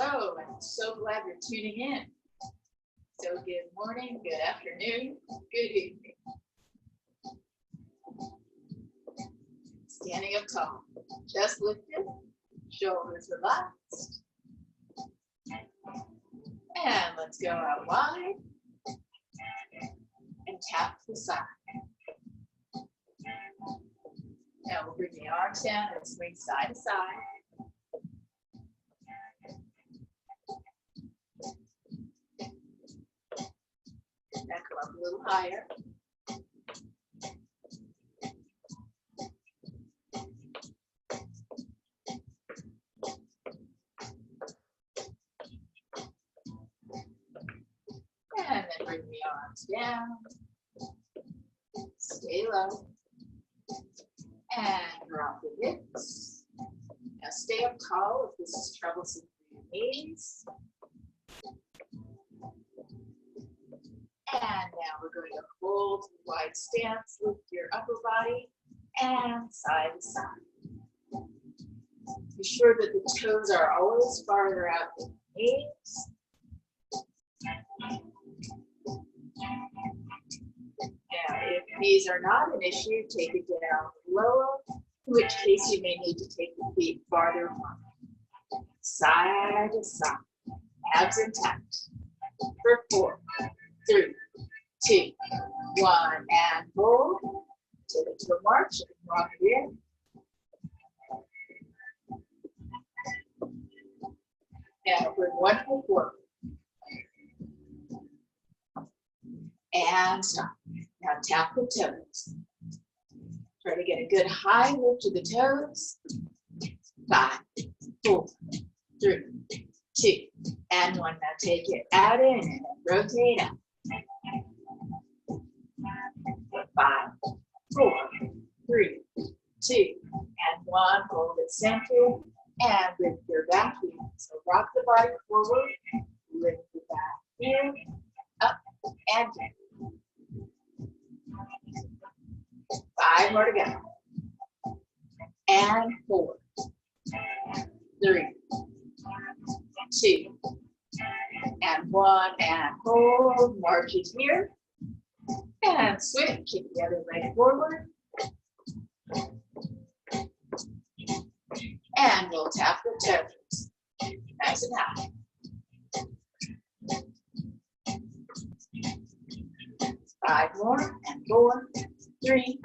Hello, I'm so glad you're tuning in. So good morning, good afternoon, good evening. Standing up tall, chest lifted, shoulders relaxed. And let's go out wide and tap the side. Now we'll bring the arms down and swing side to side. Now come up a little higher. And then bring the arms down. Stay low. And drop the hips. Now stay up tall if this is troublesome for your knees. And now we're going to hold wide stance, lift your upper body and side to side. Be sure that the toes are always farther out than the knees. Now, if knees are not an issue, take it down lower, in which case you may need to take the feet farther apart. Side to side, abs intact. For 4, 3, 2, 1, and hold. Take it to a march and walk it in. Now bring one foot forward. And stop. Now tap the toes. Try to get a good high lift to the toes. 5, 4, 3, 2, and 1. Now take it out in and rotate up. 5, 4, 3, 2, and 1. Hold it centered and lift your back heel. So rock the body forward, lift the back heel, up and down. 5 more to go. And 4, 3, 2, and 1, and hold. March it here. And switch. Kick the other leg forward. And we'll tap the toes. Nice and high. 5 more, and 4, 3,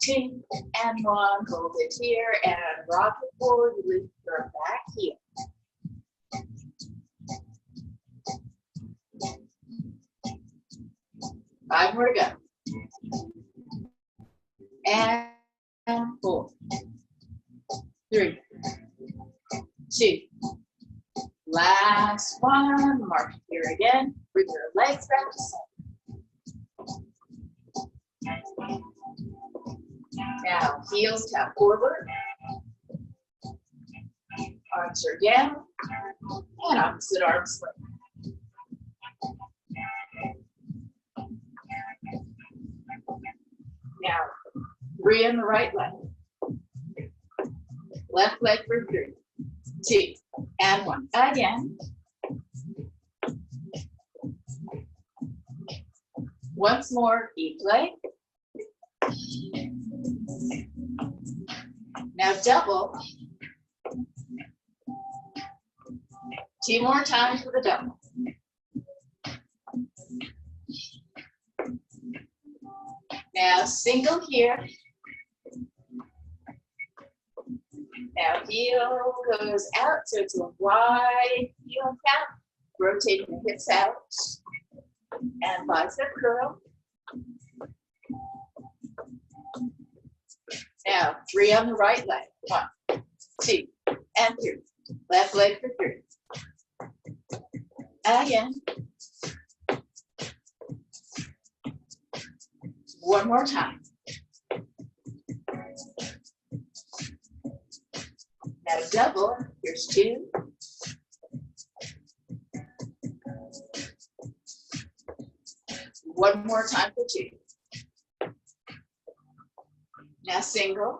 2, and 1. Hold it here and rock it forward. Lift your back heel. Five more to go. And 4, 3, 2. Last one. Mark here again. Bring your legs back to center. Now heels tap forward. Arms are down. And opposite arm swing. Now, 3 on the right leg. Left leg for 3, 2, and 1. Again. Once more, each leg. Now double. 2 more times for the double. Now single here. Now heel goes out, so it's a wide heel tap. Rotating the hips out. And bicep curl. Now 3 on the right leg. 1, 2, and 3. Left leg for 3. Again. One more time. Now double. Here's 2. One more time for 2. Now single.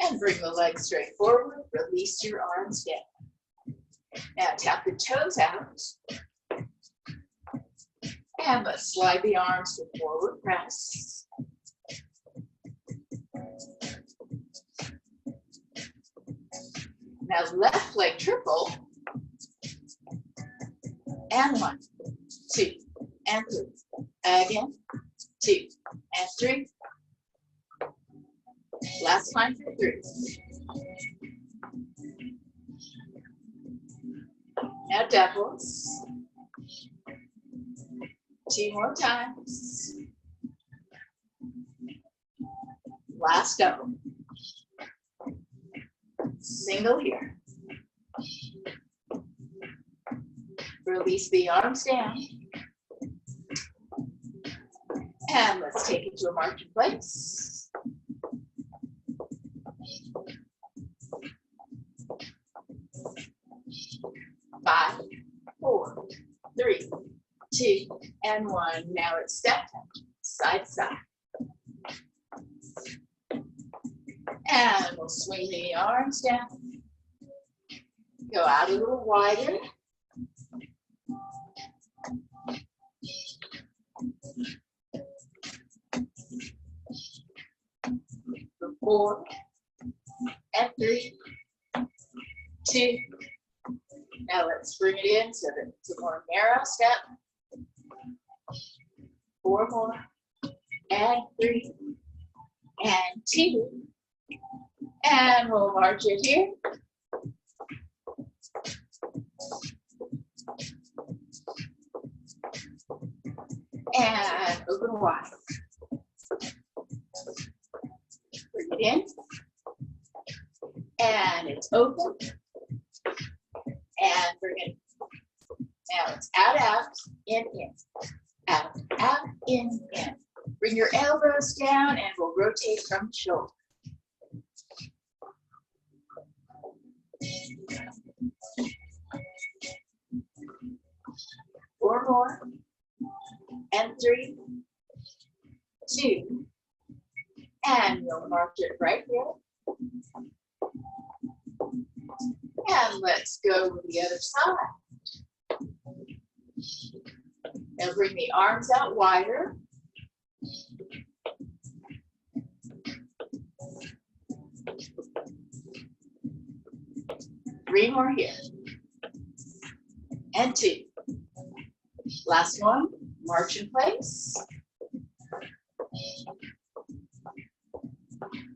And bring the legs straight forward. Release your arms down. Now tap the toes out. And let's slide the arms to forward press. Now left leg triple. And 1, 2, and 3. Again, 2, and 3. Last time for 3. Now doubles. 2 more times. Last double. Single here. Release the arms down. And let's take it to a march in place. Five, 4, 3, 2, and 1. Now it's step side to side. And we'll swing the arms down. Go out a little wider. For 4, and 3, 2. Now let's bring it in so that it's a more narrow step. 4 more, and 3, and 2. And we'll march it here. And open wide. Bring it in. And it's open. And bring it. Now it's out, out, in, out, out, in. Bring your elbows down and we'll rotate from the shoulder. Four more, and 3, 2, and we'll march it right here. And let's go with the other side. Now bring the arms out wider. Three more here. And 2. Last one, march in place.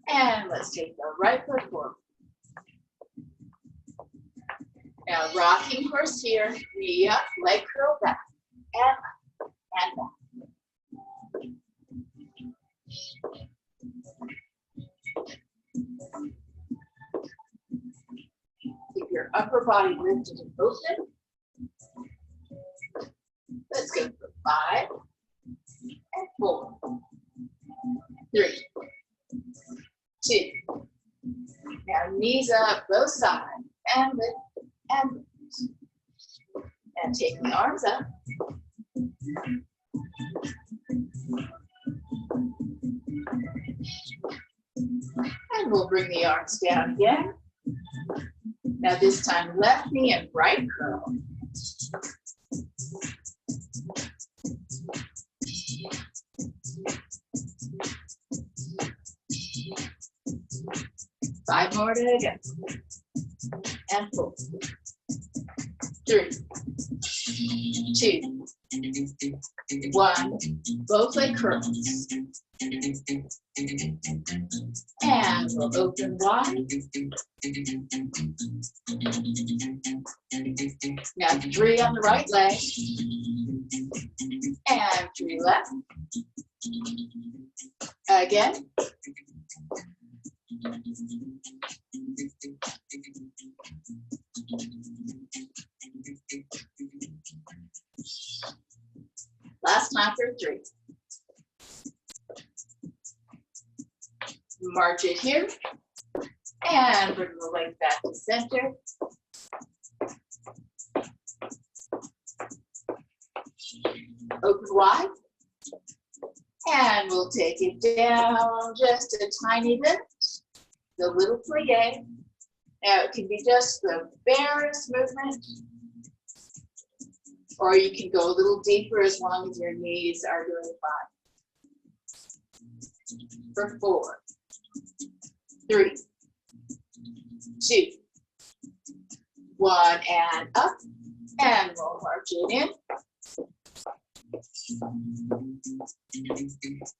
And let's take the right foot forward. Now rocking horse here, knee up, leg curl back, and back. Keep your upper body lifted and open. Let's go for 5, and 4, 3, 2. Now knees up, both sides, and lift, and lift. And take the arms up. And we'll bring the arms down again. Now this time left knee and right curl. Five more to go. And 4, 3, 2, 1. Both leg curls. And we'll open wide. Now 3 on the right leg. And 3 left. Again. Last time for 3. March it here. And bring the leg back to center. Open wide. And we'll take it down just a tiny bit. The little plie. Now, it can be just the barest movement, or you can go a little deeper as long as your knees are doing fine. For 4, 3, 2, 1, and up, and we'll march it in.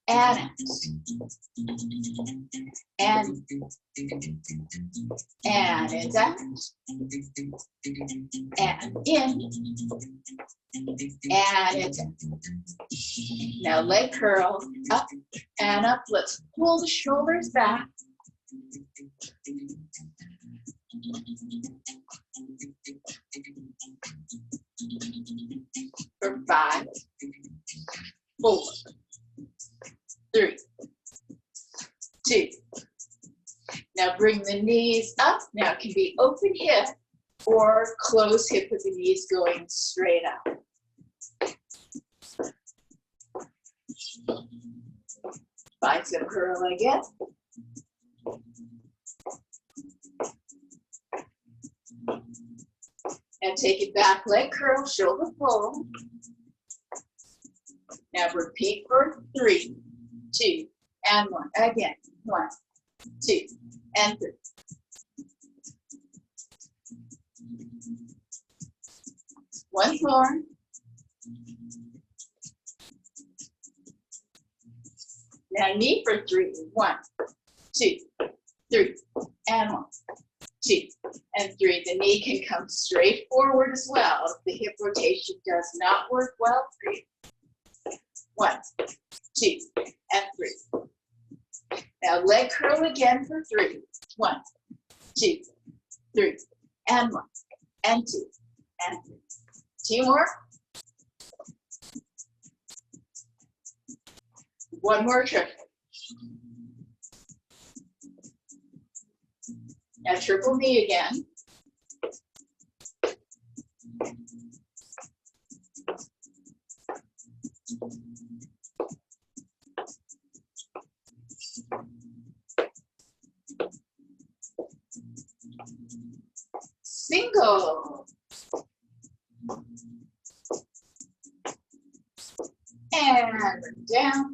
And out. And it's out. And in. And it's out. Now leg curl, up and up. Let's pull the shoulders back. For 5, 4, 3, 2. Now bring the knees up. Now it can be open hip or closed hip with the knees going straight up. Bicep curl again. And take it back, leg curl, shoulder fold. Now repeat for 3, 2, and 1. Again, 1, 2, and 3. Once more. Now knee for 3, 1, 2, 3, and 1, 2, and 3. The knee can come straight forward as well if the hip rotation does not work well for you. 1, 2, and 3. Now leg curl again for 3. 1, 2, 3, and 1, and 2, and 3. 2 more. One more triple. Now triple knee again. Single. And down.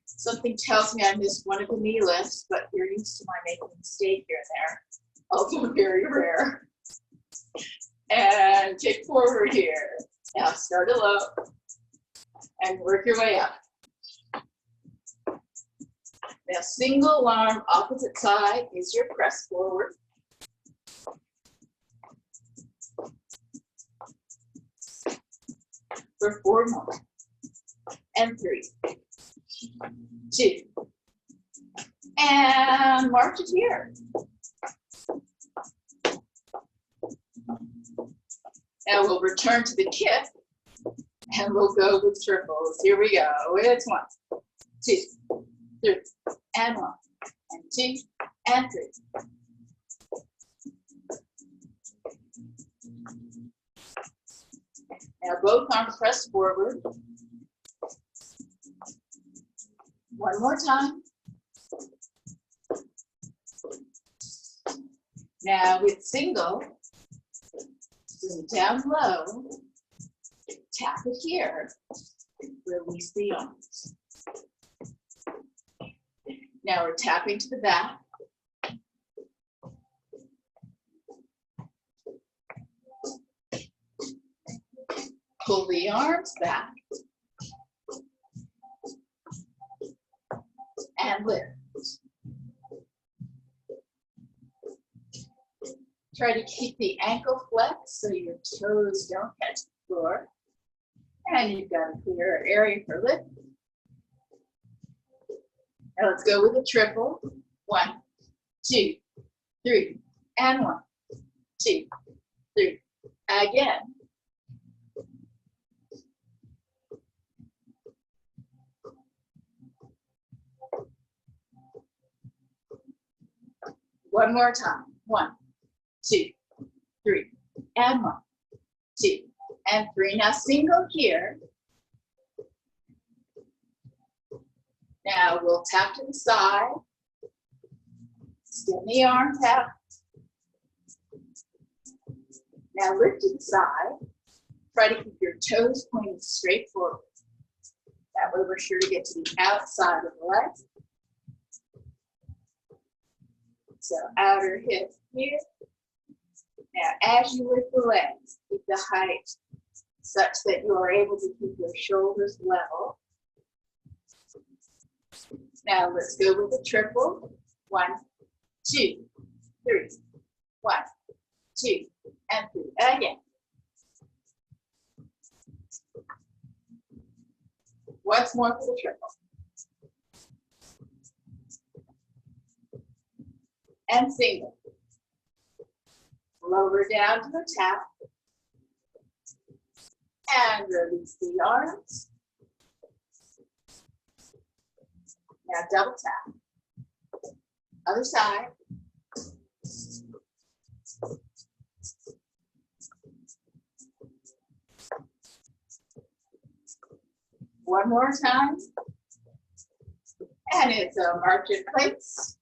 Something tells me I missed one of the knee lifts, but you're used to my making a mistake here and there. Also very rare. And kick forward here. Now start it low and work your way up. Now single arm, opposite side is your press forward. For 4 more. And 3, 2, and march it here. Now we'll return to the kick and we'll go with triples. Here we go. It's 1, 2, 3, and 1, and 2, and 3. Now both arms press forward. One more time. Now with single, bring down low, tap it here, release the arms. Now we're tapping to the back. Pull the arms back. And lift. Try to keep the ankle flexed so your toes don't touch the floor. And you've got a clear area for lift. Now let's go with a triple. 1, 2, 3, and 1, 2, 3. Again. One more time. 1, 2, 3, and 1, 2, and 3. Now single here. Now we'll tap to the side Extend the arms out. Now lift to the side. Try to keep your toes pointing straight forward. That way we're sure to get to the outside of the leg. So outer hip here. Now as you lift the legs, keep the height such that you are able to keep your shoulders level. Now let's go with the triple. 1, 2, 3. 1, 2, and 3. Again. Once more for the triple. And single. Lower down to the tap. And release the arms. Now double tap. Other side. One more time. And it's a march in place.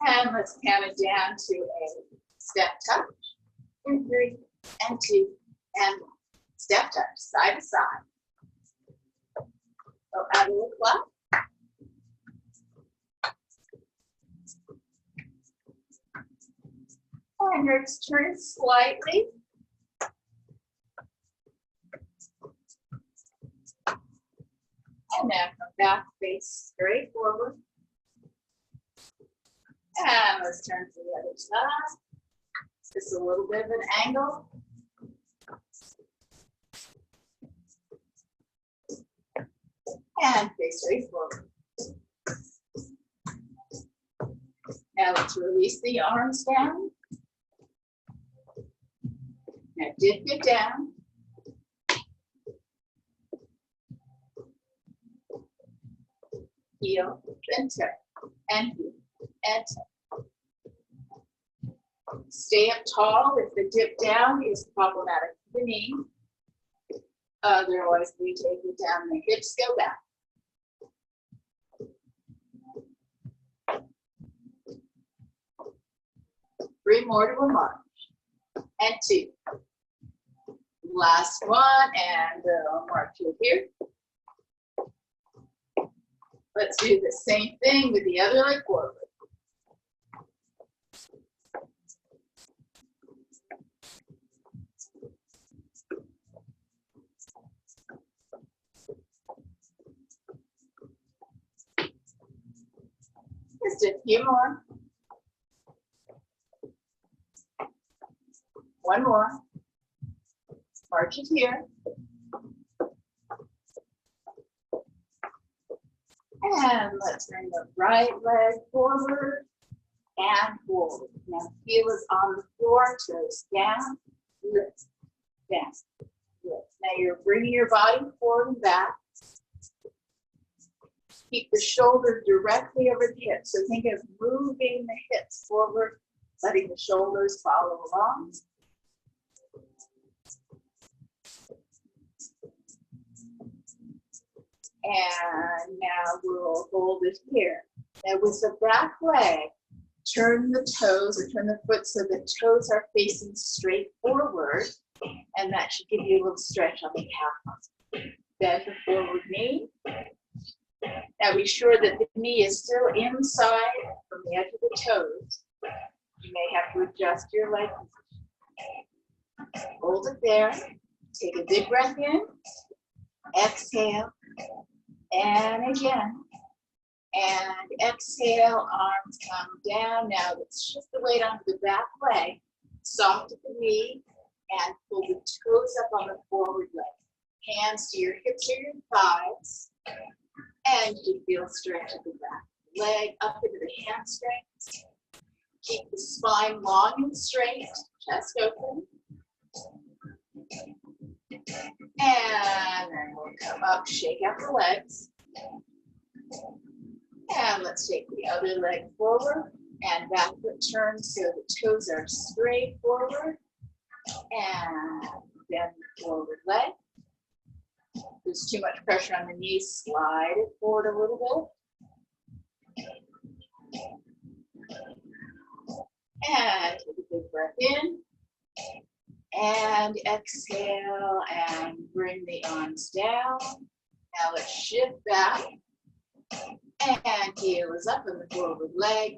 And let's count it down to a step touch. And 3, and 2, and 1. Step touch, side to side. Go out of the clock. And just turn slightly. And now come back, face straight forward. And let's turn to the other side. Just a little bit of an angle. And face straight forward. Now let's release the arms down. Now dip it down. Heel and turn, and heel and turn. Stay up tall if the dip down is problematic for the knee. Otherwise, we take it down and the hips go back. 3 more to a march. And 2. Last one, and I'll march you here. Let's do the same thing with the other leg forward. Just a few more. One more. March it here. And let's bring the right leg forward and forward. Now heel is on the floor, toes down, lift, down, lift. Now you're bringing your body forward and back. Keep the shoulders directly over the hips. So think of moving the hips forward, letting the shoulders follow along. And now we'll hold it here. Now with the back leg, turn the toes or turn the foot so the toes are facing straight forward. And that should give you a little stretch on the calf muscle. Bend the forward knee. Now be sure that the knee is still inside from the edge of the toes. You may have to adjust your leg position. Hold it there. Take a big breath in. Exhale. And again. And exhale, arms come down. Now let's shift the weight onto the back leg. Soft at the knee. And pull the toes up on the forward leg. Hands to your hips or your thighs. And you feel stretch at the back. Leg up into the hamstrings. Keep the spine long and straight. Chest open. And then we'll come up, shake out the legs. And let's take the other leg forward and back foot turn so the toes are straight forward. And bend the forward leg. there's too much pressure on the knees, slide it forward a little bit. And take a big breath in. And exhale and bring the arms down. Now let's shift back. And heel is up on the forward leg.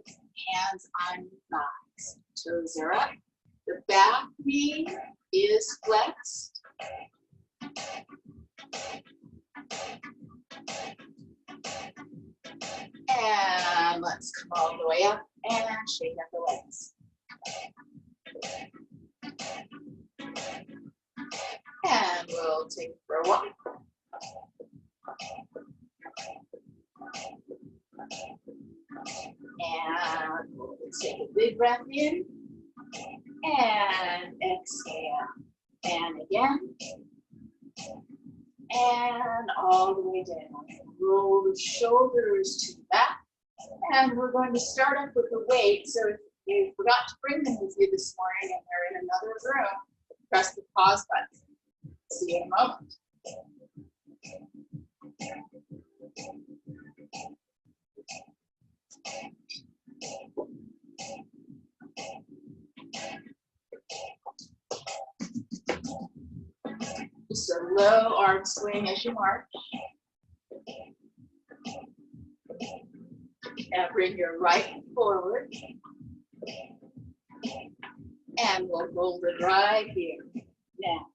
Hands on thighs. Toes are up. The back knee is flexed. And let's come all the way up and shake up the legs. And we'll take it for a walk. And we'll take a big breath in. And exhale. And again. And all the way down. Roll the shoulders to the back. And we're going to start up with the weight. So if you forgot to bring them with you this morning and they're in another room, press the pause button. See you in a moment. Just a low arm swing as you march. Now bring your right forward. And we'll hold it right here. Now,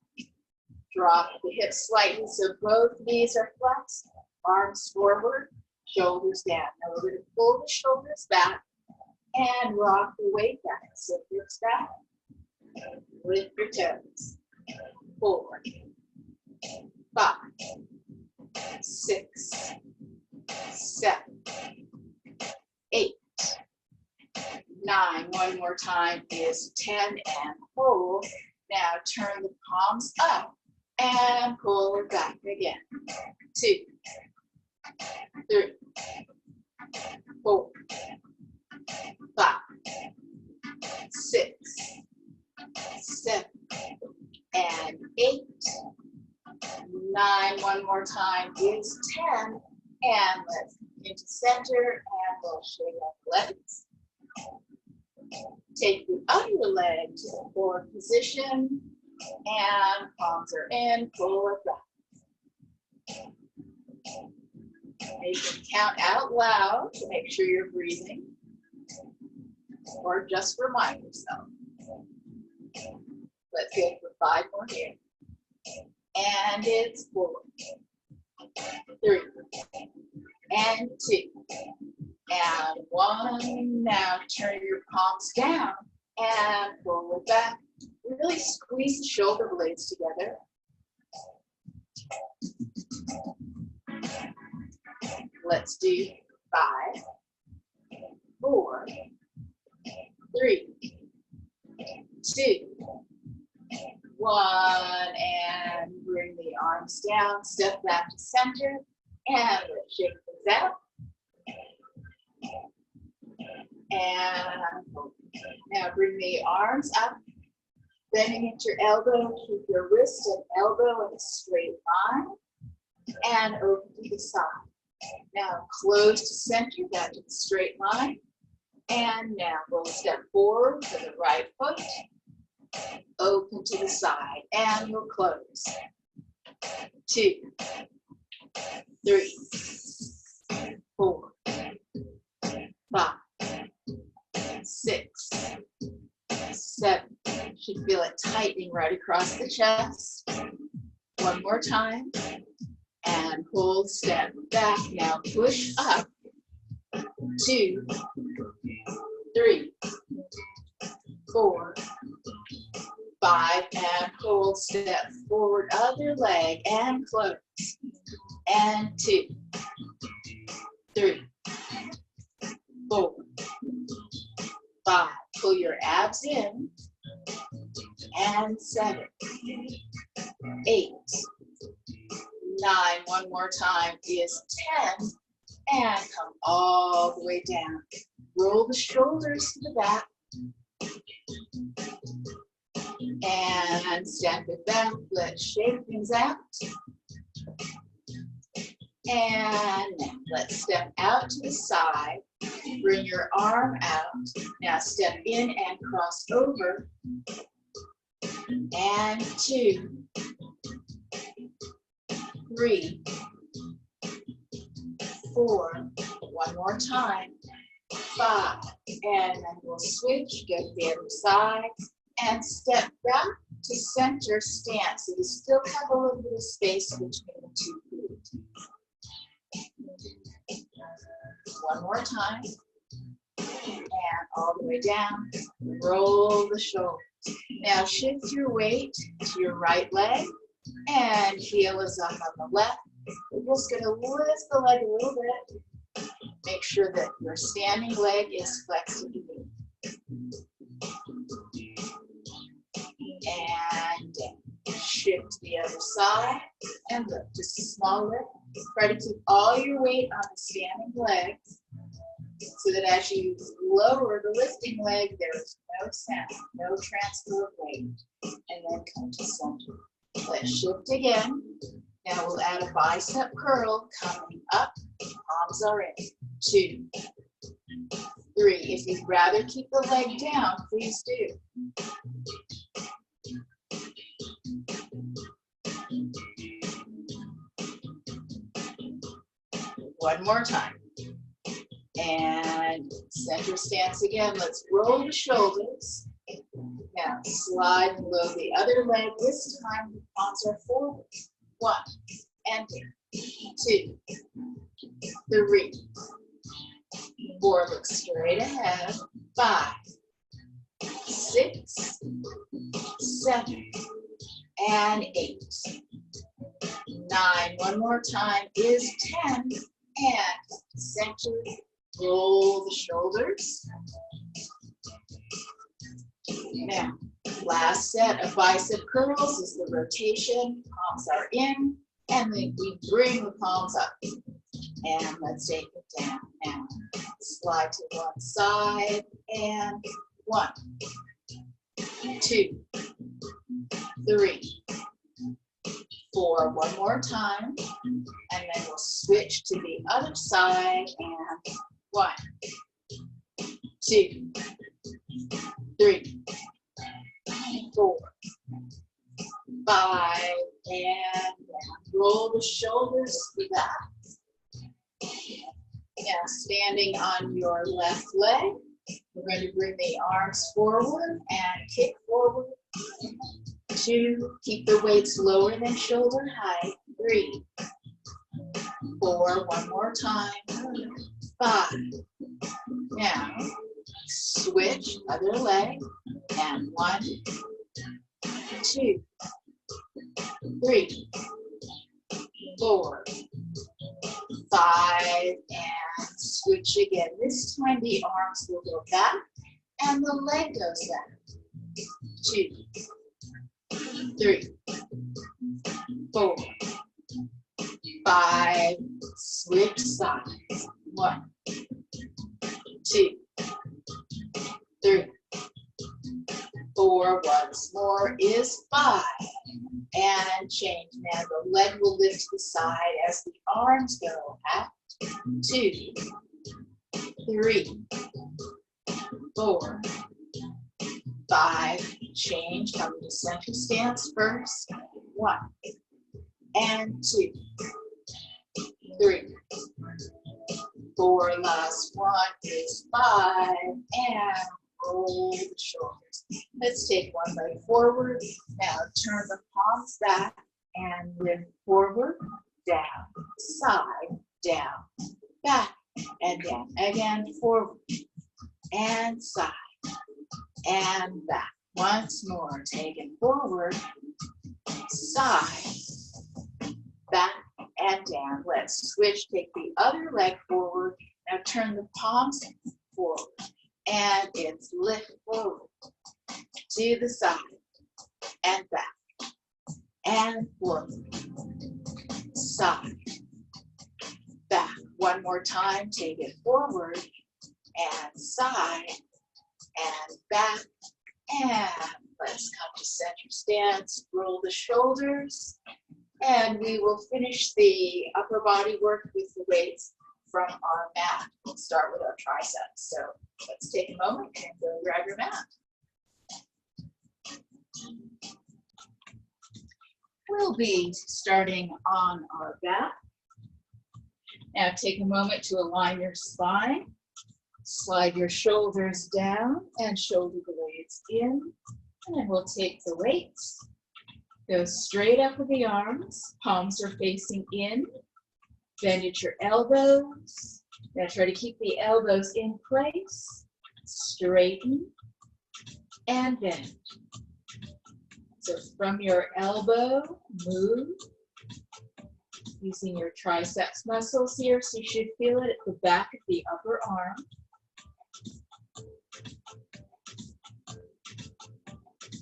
drop the hips slightly so both knees are flexed. Arms forward, shoulders down. Now we're going to pull the shoulders back and rock the weight back. So hips back. Lift your toes. 4, 5, 6, 7, 8, 9. One more time is 10 and hold. Now turn the palms up and pull it back again. 2, 3, 4, 5, 6, 7, and 8, 9. One more time is 10. And let's into center and we'll shake up legs. Take the other leg to the forward position and palms are in, pull it back. You can count out loud to make sure you're breathing or just remind yourself. Let's go for 5 more here. And it's 4, 3, and 2, and 1. Now turn your palms down and pull it back. Really squeeze the shoulder blades together. Let's do 5, 4, 3, 2, 1, and bring the arms down, step back to center, and let's shake things out. And now bring the arms up, bending at your elbow, keep your wrist and elbow in a straight line, and open to the side. Now close to center, back to the straight line, and now we'll step forward to the right foot, open to the side, and we'll close. 2, 3, 4, 5, 6, 7. You should feel it tightening right across the chest. One more time. And pull, step back. Now push up. 2, 3, 4, 5, and pull, step forward, other leg, and close. And 2, 3, 4, 5. Pull your abs in. And 7, 8, 9. One more time is 10. And come all the way down. Roll the shoulders to the back. And step it back. Let's shake things out. And now let's step out to the side. Bring your arm out. Now step in and cross over. And 2, 3, 4. One more time. 5. And then we'll switch, go to the other side, and step back to center stance. So you still have a little bit of space between the 2 feet. One more time. And all the way down. Roll the shoulders. Now shift your weight to your right leg, and heel is up on the left. We're just going to lift the leg a little bit. Make sure that your standing leg is flexed to the knee. And shift to the other side and lift. Just a small lift. Try to keep all your weight on the standing legs so that as you lower the lifting leg, there is no sound, no transfer of weight. And then come to center. Let's shift again. Now we'll add a bicep curl coming up. Palms are in. 2, 3. If you'd rather keep the leg down, please do. One more time. And center stance again. Let's roll the shoulders. Now slide below the other leg. This time the palms are forward. 1 and 2, 3, 4. Look straight ahead. 5, 6, 7, and 8. 9. One more time is 10. And center. Roll the shoulders. Now, last set of bicep curls is the rotation. Palms are in, and then we bring the palms up. And let's take it down. Now, slide to one side, and 1, 2, 3, 4. One more time. And then we'll switch to the other side, and 1, 2, 3, 4, 5, and roll the shoulders to the back. Now standing on your left leg, we're going to bring the arms forward and kick forward. 2, keep the weights lower than shoulder height. 3, 4, one more time. 5. Now, switch other leg, and 1, 2, 3, 4, 5, and switch again. This time the arms will go back, and the leg goes back. 2, 3, 4, 5, switch sides. 1, 2, 3, 4. Once more is 5. And change. Now the leg will lift to the side as the arms go out. 2, 3, 4, 5. Change. Come to center stance first. 1 and 2, 3, 4. Last one is 5. And roll the shoulders. Let's take one leg forward. Now turn the palms back and lift forward, down, side, down, back, and down. Again, forward, and side, and back. Once more, taken forward, side, back, and down. Let's switch, take the other leg forward. Now turn the palms forward. And it's lift forward to the side and back and forward, side, back. One more time, take it forward and side and back. And let's come to center stance. Roll the shoulders And we will finish the upper body work with the weights from our mat. We'll start with our triceps. So let's take a moment and go grab your mat. We'll be starting on our back. Now take a moment to align your spine. Slide your shoulders down and shoulder blades in. And then we'll take the weights. Go straight up with the arms. Palms are facing in. Bend at your elbows. Now try to keep the elbows in place. Straighten and bend. So from your elbow, move. Using your triceps muscles here, so you should feel it at the back of the upper arm.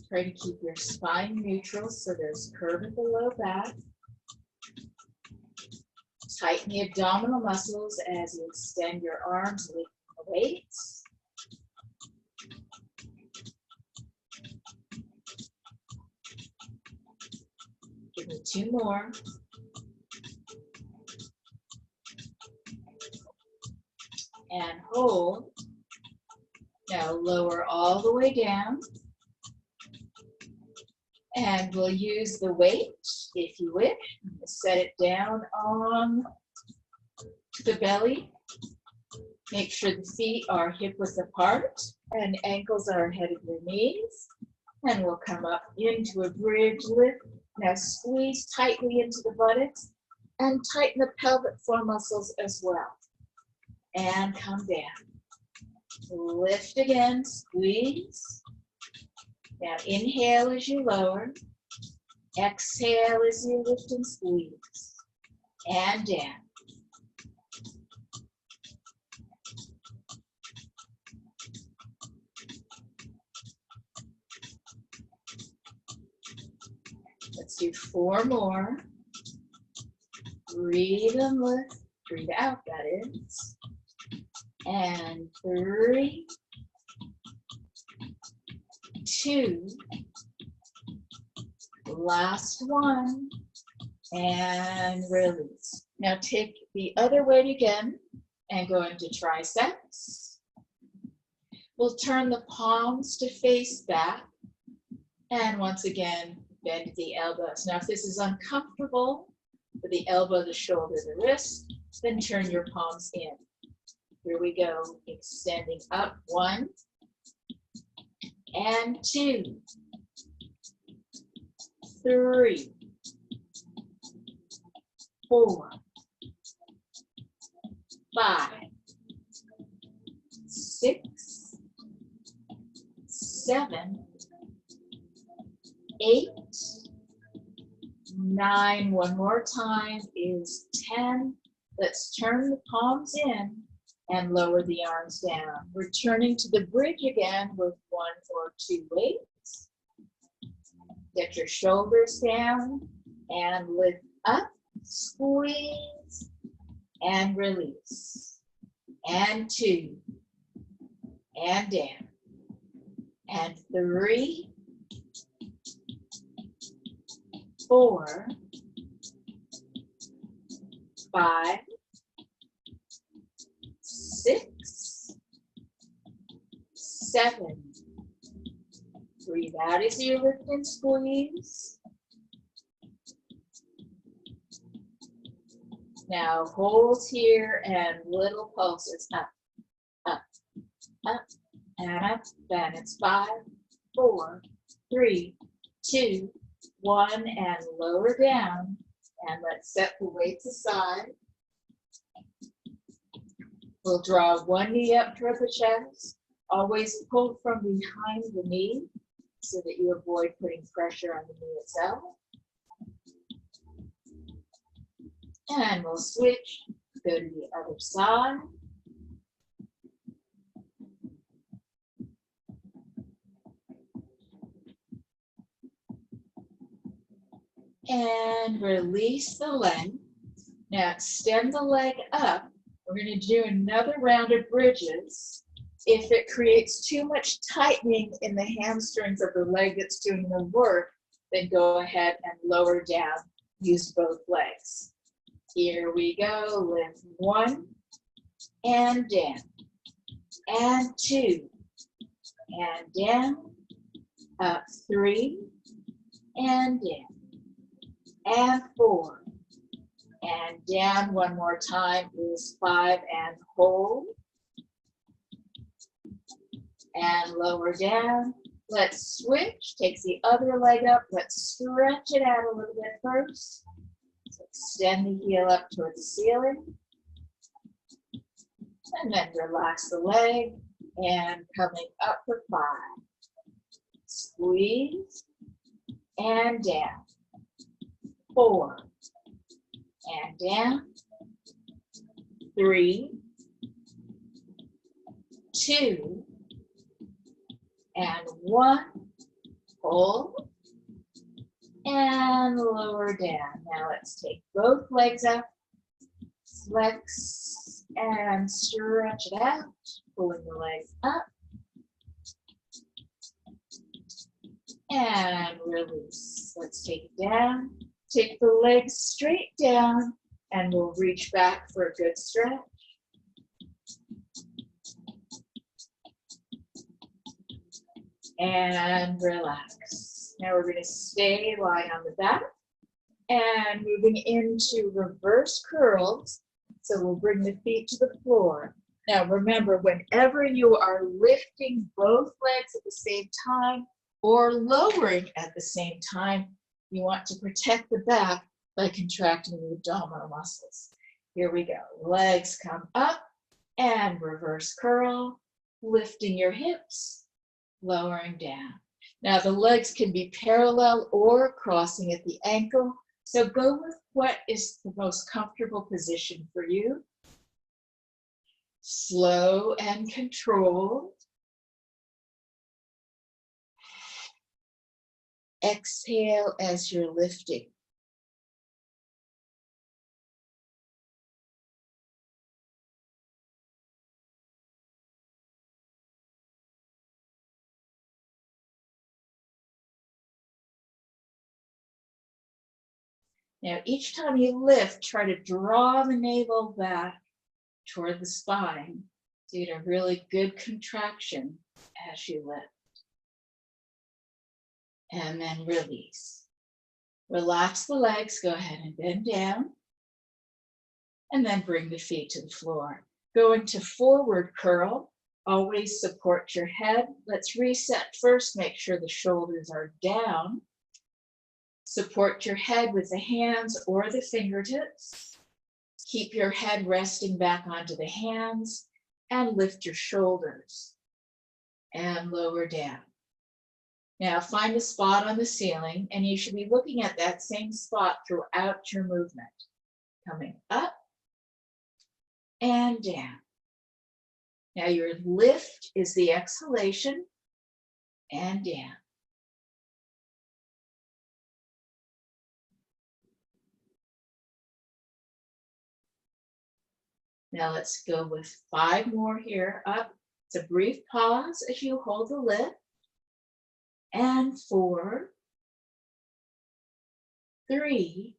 Try to keep your spine neutral so there's curve at the low back. Tighten the abdominal muscles as you extend your arms, lifting the weights. Give me 2 more. And hold. Now lower all the way down. And we'll use the weight, if you wish. Set it down on to the belly. Make sure the feet are hip width apart and ankles are ahead of your knees. And we'll come up into a bridge lift. Now squeeze tightly into the buttocks and tighten the pelvic floor muscles as well. And come down. Lift again, squeeze. Now inhale as you lower. Exhale as you lift and squeeze. And down. Let's do 4 more. Breathe and lift. Breathe out, that is. And 3, 2, last one, and release. Now take the other weight again and go into triceps. We'll turn the palms to face back, and once again, bend the elbows. Now if this is uncomfortable for the elbow, the shoulder, the wrist, then turn your palms in. Here we go, extending up, 1 and 2, 3, 4, 5, 6, 7, 8, 9. One more time is 10. Let's turn the palms in and lower the arms down. Returning to the bridge again with 1 or 2 weights. Get your shoulders down and lift up, squeeze, and release. And 2, and down. And 3, 4, 5, 6, 7. Breathe out as you lift and squeeze. Now hold here and little pulses up, up, up, and up. Then it's 5, 4, 3, 2, 1, and lower down. And let's set the weights aside. We'll draw 1 knee up toward the chest. Always pull from behind the knee so that you avoid putting pressure on the knee itself. And we'll switch, go to the other side. And release the leg. Now extend the leg up. We're going to do another round of bridges. If it creates too much tightening in the hamstrings of the leg that's doing the work, then go ahead and lower down use both legs. Here we go. Lift 1 and down, and 2 and down, up 3 and down, and 4 and down. One more time is 5 and hold, and lower down. Let's switch. Takes the other leg up. Let's stretch it out a little bit first. So extend the heel up toward the ceiling. And then relax the leg. And coming up for 5. Squeeze. And down. 4. And down. 3. 2. And 1, hold, and lower down. Now let's take both legs up, flex, and stretch it out, pulling the legs up, and release. Let's take it down, take the legs straight down, and we'll reach back for a good stretch. And relax. Now we're going to stay lying on the back and moving into reverse curls. So we'll bring the feet to the floor. Now remember, whenever you are lifting both legs at the same time or lowering at the same time, you want to protect the back by contracting the abdominal muscles. Here we go. Legs come up and reverse curl, lifting your hips, lowering down. Now the legs can be parallel or crossing at the ankle, so go with what is the most comfortable position for you. Slow and controlled. Exhale as you're lifting. Now, each time you lift, try to draw the navel back toward the spine. So you get a really good contraction as you lift. And then release. Relax the legs, go ahead and bend down. And then bring the feet to the floor. Go into forward curl. Always support your head. Let's reset first, make sure the shoulders are down. Support your head with the hands or the fingertips. Keep your head resting back onto the hands and lift your shoulders and lower down. Now find a spot on the ceiling and you should be looking at that same spot throughout your movement. Coming up and down. Now your lift is the exhalation and down. Now let's go with 5 more here. Up. It's a brief pause as you hold the lift. And 4, 3,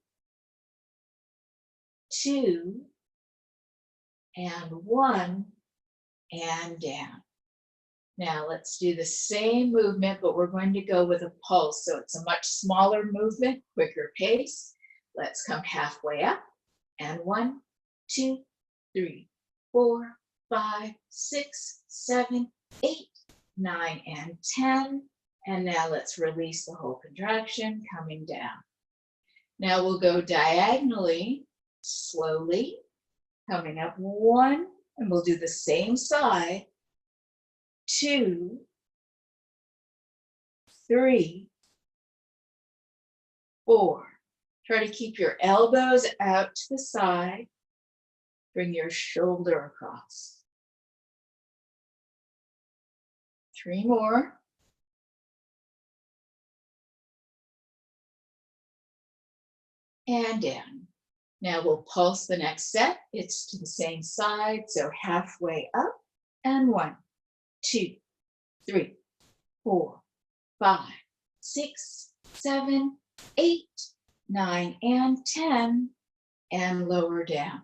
2, and 1, and down. Now let's do the same movement, but we're going to go with a pulse. So it's a much smaller movement, quicker pace. Let's come halfway up. And 1, 2, 3, 4, 5, 6, 7, 8, 9, and 10. And now let's release the whole contraction, coming down. Now we'll go diagonally, slowly, coming up 1, and we'll do the same side. 2, 3, 4. Try to keep your elbows out to the side. Bring your shoulder across. 3 more. And down. Now we'll pulse the next set. It's to the same side, so halfway up. And 1, 2, 3, 4, 5, 6, 7, 8, 9, and 10, and lower down.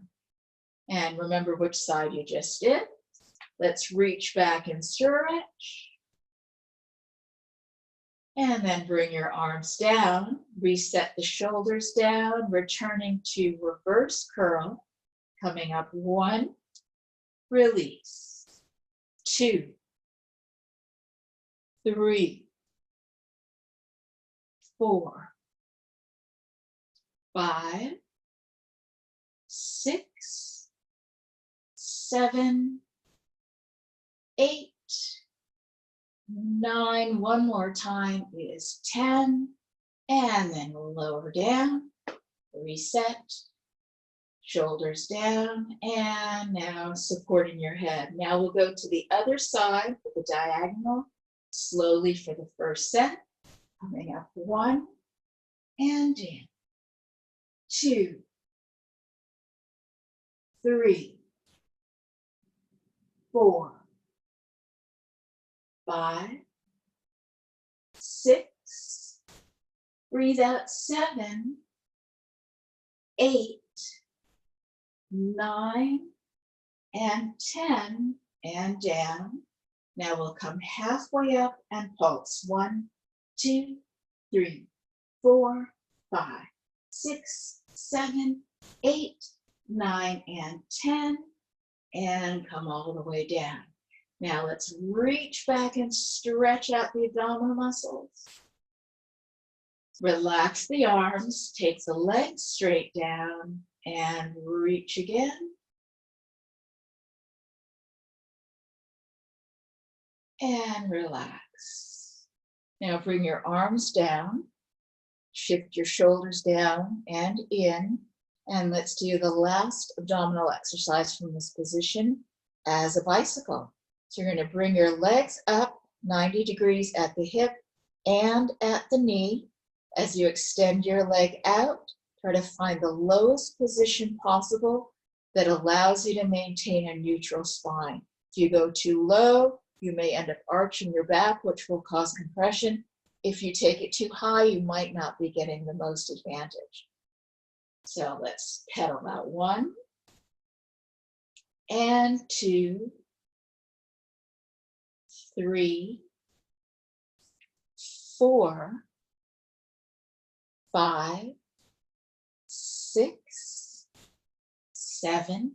And remember which side you just did. Let's reach back and stretch. And then bring your arms down, reset the shoulders down, returning to reverse curl, coming up 1, release, 2, 3, 4, 5, 6, 7, 8, 9, one more time is 10, and then lower down, reset, shoulders down, and now supporting your head. Now we'll go to the other side with the diagonal, slowly for the first set, coming up 1, and in, 2, 3, 4, 5, 6, breathe out 7, 8, 9, and 10, and down. Now we'll come halfway up and pulse. 1, 2, 3, 4, 5, 6, 7, 8, 9, and 10, and come all the way down. Now let's reach back and stretch out the abdominal muscles. Relax the arms, take the legs straight down, and reach again. And relax. Now bring your arms down, shift your shoulders down and in, and let's do the last abdominal exercise from this position as a bicycle. So you're going to bring your legs up 90 degrees at the hip and at the knee. As you extend your leg out, try to find the lowest position possible that allows you to maintain a neutral spine. If you go too low, you may end up arching your back, which will cause compression. If you take it too high, you might not be getting the most advantage. So let's pedal out 1, and 2, 3, 4, 5, 6, 7,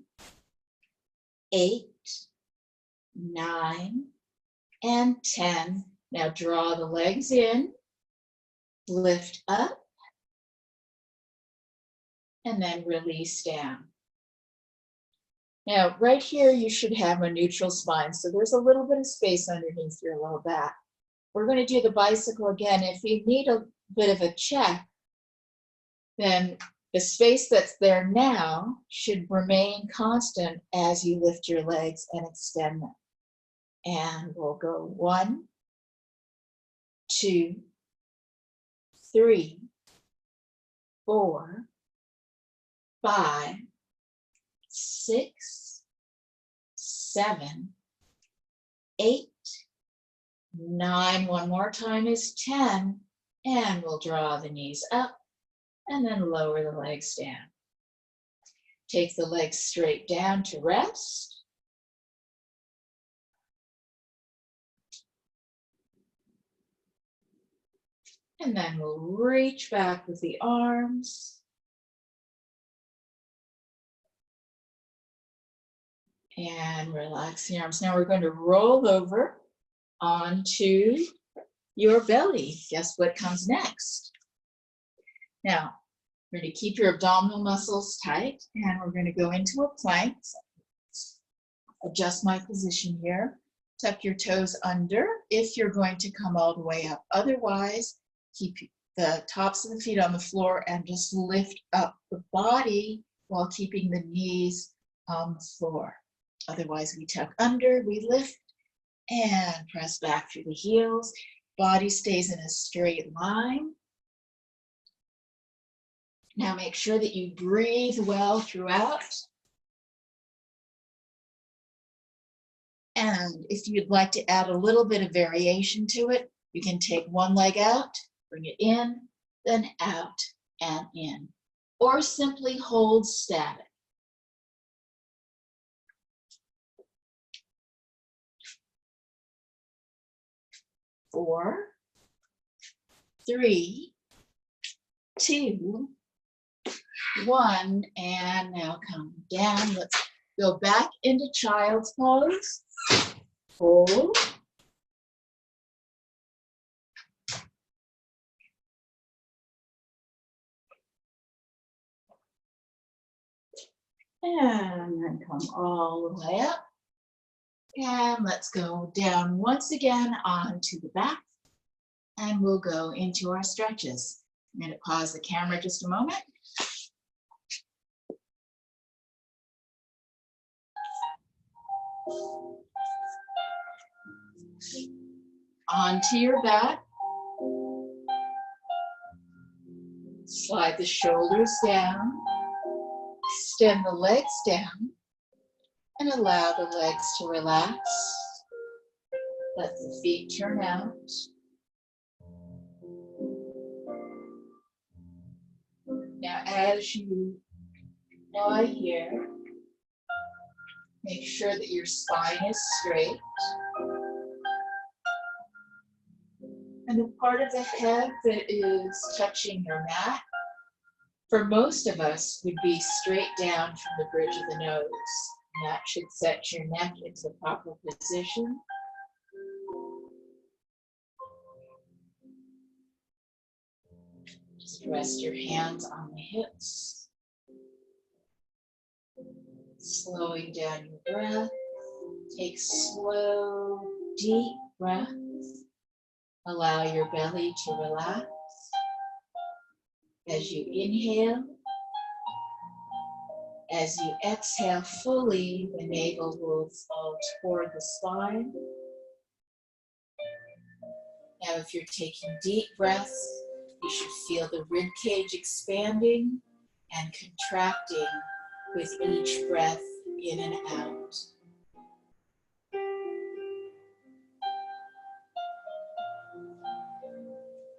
8, 9, and 10. Now draw the legs in, lift up, and then release down. Now, right here, you should have a neutral spine, so there's a little bit of space underneath your low back. We're going to do the bicycle again. If you need a bit of a check, then the space that's there now should remain constant as you lift your legs and extend them. And we'll go 1, 2, 3, 4, 5, 6, 7, 8, 9. One more time is 10. And we'll draw the knees up and then lower the legs down. Take the legs straight down to rest. And then we'll reach back with the arms. And relax the arms. Now we're going to roll over onto your belly. Guess what comes next? Now, we're going to keep your abdominal muscles tight, and we're going to go into a plank. Adjust my position here. Tuck your toes under if you're going to come all the way up. Otherwise, keep the tops of the feet on the floor and just lift up the body while keeping the knees on the floor. Otherwise, we tuck under, we lift, and press back through the heels. Body stays in a straight line. Now make sure that you breathe well throughout. And if you'd like to add a little bit of variation to it, you can take one leg out, bring it in, then out, and in, or simply hold static. 4, 3, 2, 1, and now come down. Let's go back into child's pose. Hold. And then come all the way up. And let's go down once again onto the back. And we'll go into our stretches. I'm going to pause the camera just a moment. Onto your back. Slide the shoulders down. Extend the legs down. And allow the legs to relax. Let the feet turn out. Now, as you lie here, make sure that your spine is straight. And the part of the head that is touching your mat, for most of us, would be straight down from the bridge of the nose. And that should set your neck into the proper position. Just rest your hands on the hips. Slowing down your breath. Take slow, deep breaths. Allow your belly to relax. As you inhale, as you exhale fully, the navel will fall toward the spine. Now, if you're taking deep breaths, you should feel the rib cage expanding and contracting with each breath in and out.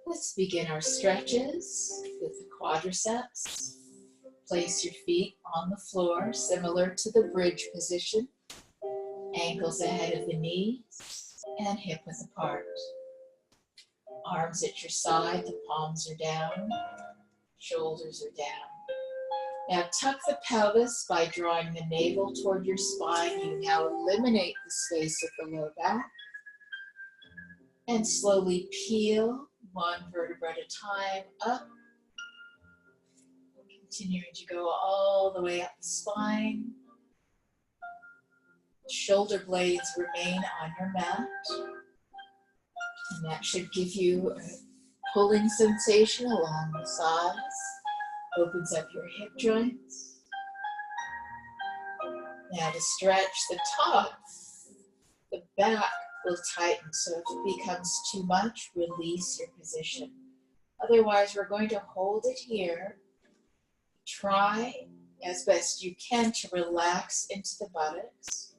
Let's begin our stretches with the quadriceps. Place your feet on the floor, similar to the bridge position. Ankles ahead of the knees and hip width apart. Arms at your side, the palms are down, shoulders are down. Now tuck the pelvis by drawing the navel toward your spine. You now eliminate the space at the low back. And slowly peel one vertebra at a time up. Continuing to go all the way up the spine. Shoulder blades remain on your mat. And that should give you a pulling sensation along the sides. Opens up your hip joints. Now to stretch the top, the back will tighten. So if it becomes too much, release your position. Otherwise, we're going to hold it here. Try as best you can to relax into the buttocks.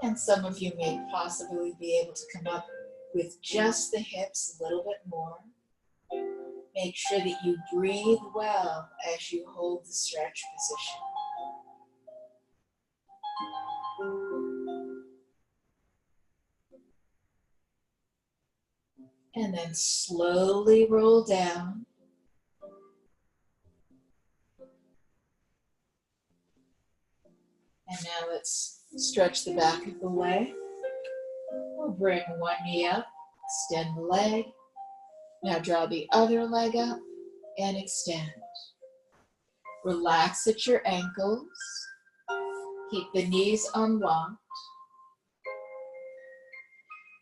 And some of you may possibly be able to come up with just the hips a little bit more. Make sure that you breathe well as you hold the stretch position. And then slowly roll down. And now let's stretch the back of the leg. We'll bring one knee up, extend the leg. Now draw the other leg up and extend. Relax at your ankles. Keep the knees unlocked.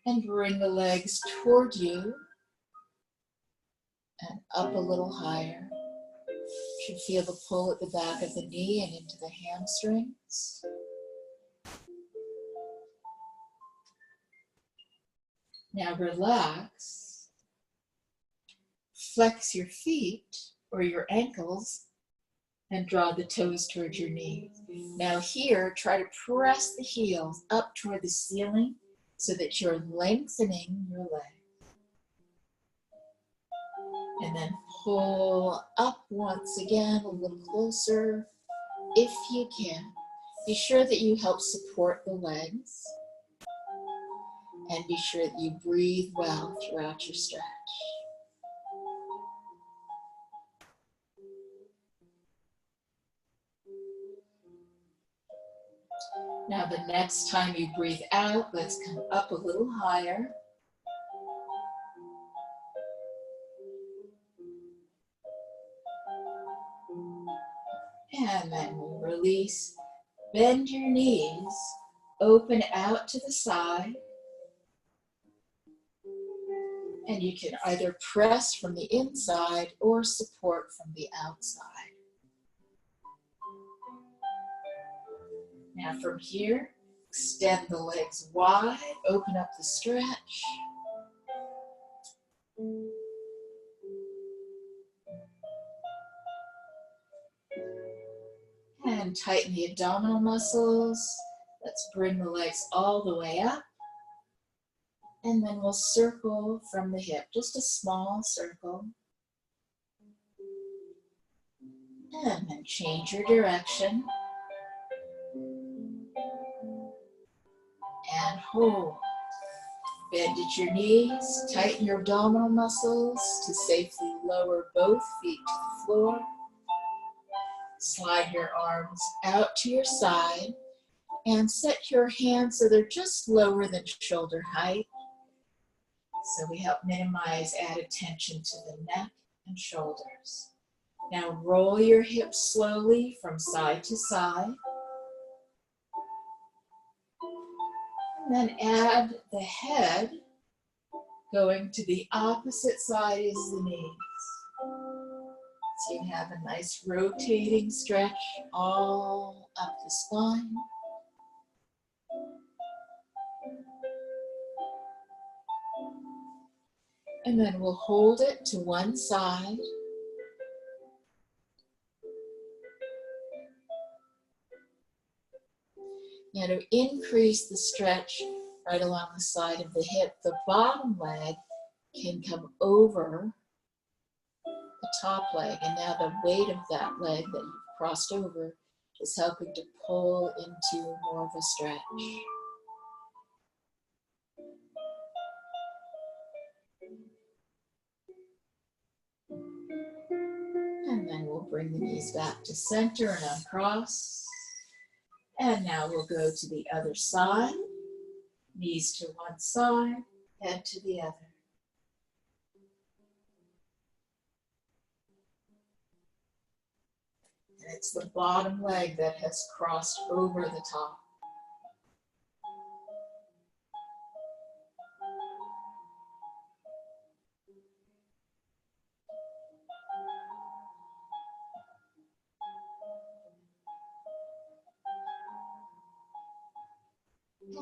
And bring the legs toward you and up a little higher. You should feel the pull at the back of the knee and into the hamstrings. Now relax. Flex your feet or your ankles and draw the toes towards your knees. Now here, try to press the heels up toward the ceiling so that you're lengthening your leg. And then pull up once again, a little closer if you can. Be sure that you help support the legs. And be sure that you breathe well throughout your stretch. Now the next time you breathe out, let's come up a little higher. And then we release. Bend your knees, open out to the side. And you can either press from the inside or support from the outside. Now from here, extend the legs wide, open up the stretch. And tighten the abdominal muscles. Let's bring the legs all the way up. And then we'll circle from the hip, just a small circle. And then change your direction. And hold. Bend at your knees, tighten your abdominal muscles to safely lower both feet to the floor. Slide your arms out to your side and set your hands so they're just lower than shoulder height. So we help minimize added tension to the neck and shoulders. Now roll your hips slowly from side to side. And then add the head going to the opposite side as the knees. So you have a nice rotating stretch all up the spine. And then we'll hold it to one side. Now to increase the stretch right along the side of the hip, the bottom leg can come over the top leg. And now the weight of that leg that you've crossed over is helping to pull into more of a stretch. And then we'll bring the knees back to center and uncross. And now we'll go to the other side. Knees to one side, head to the other. And it's the bottom leg that has crossed over the top.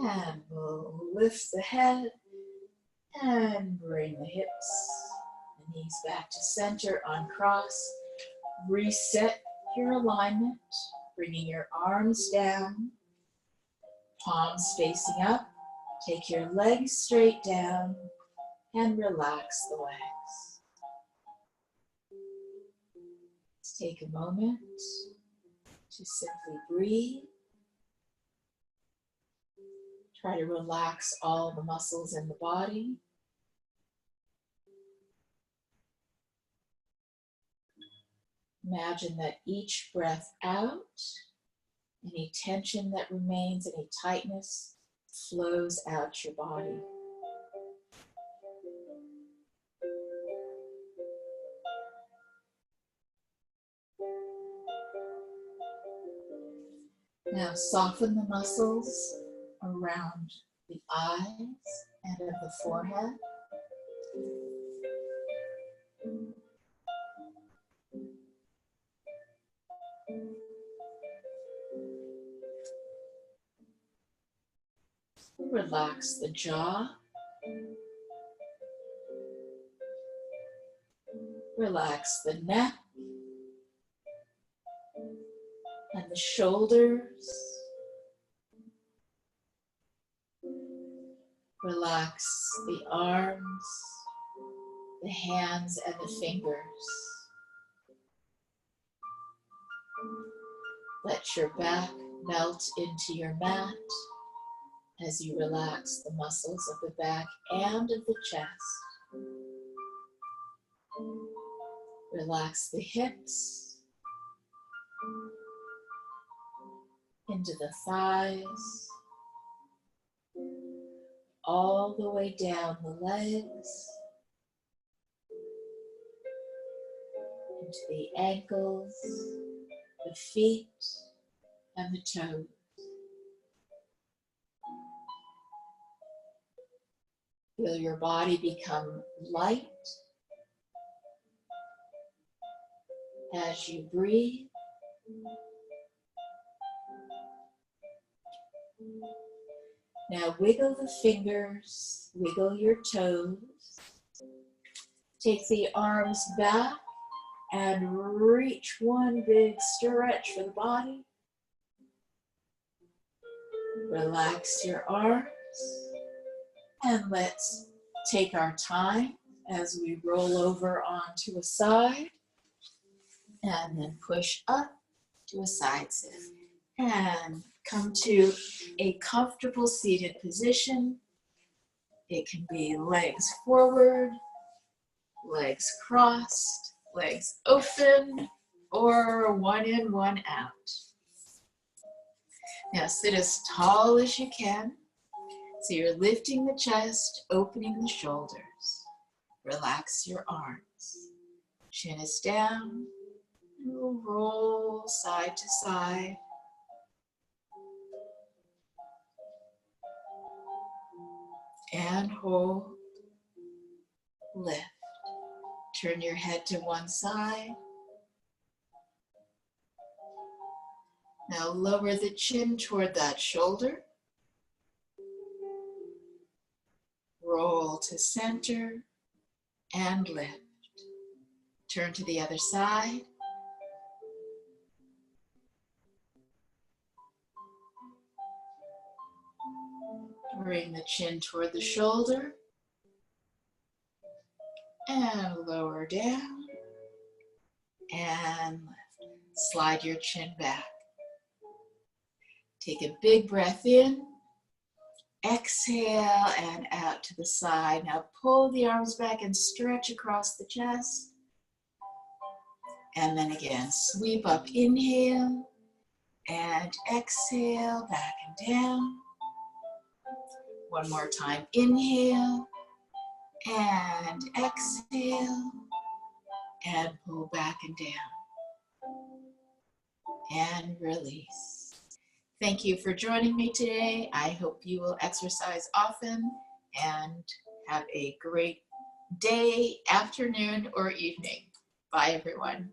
And we'll lift the head and bring the hips and knees back to center, uncross. Reset your alignment, bringing your arms down, palms facing up. Take your legs straight down and relax the legs. Let's take a moment to simply breathe. Try to relax all the muscles in the body. Imagine that each breath out, any tension that remains, any tightness, flows out your body. Now soften the muscles around the eyes and of the forehead. Relax the jaw. Relax the neck and the shoulders. Relax the arms the hands and the fingers. Let your back melt into your mat as you relax the muscles of the back and of the chest. Relax the hips into the thighs, all the way down the legs, into the ankles, the feet, and the toes. Feel your body become light as you breathe. Now wiggle the fingers, wiggle your toes. Take the arms back and reach one big stretch for the body. Relax your arms. And let's take our time as we roll over onto a side and then push up to a side sit. And come to a comfortable seated position. It can be legs forward, legs crossed, legs open, or one in, one out. Now sit as tall as you can. So you're lifting the chest, opening the shoulders. Relax your arms. Chin is down. And we'll roll side to side. And hold. Lift. Turn your head to one side. Now lower the chin toward that shoulder. Roll to center and lift. Turn to the other side. Bring the chin toward the shoulder and lower down and lift. Slide your chin back. Take a big breath in. Exhale and out to the side. Now pull the arms back and stretch across the chest. And then again, sweep up, inhale and exhale, back and down. One more time, inhale and exhale and pull back and down and release. Thank you for joining me today. I hope you will exercise often and have a great day, afternoon, or evening. Bye, everyone.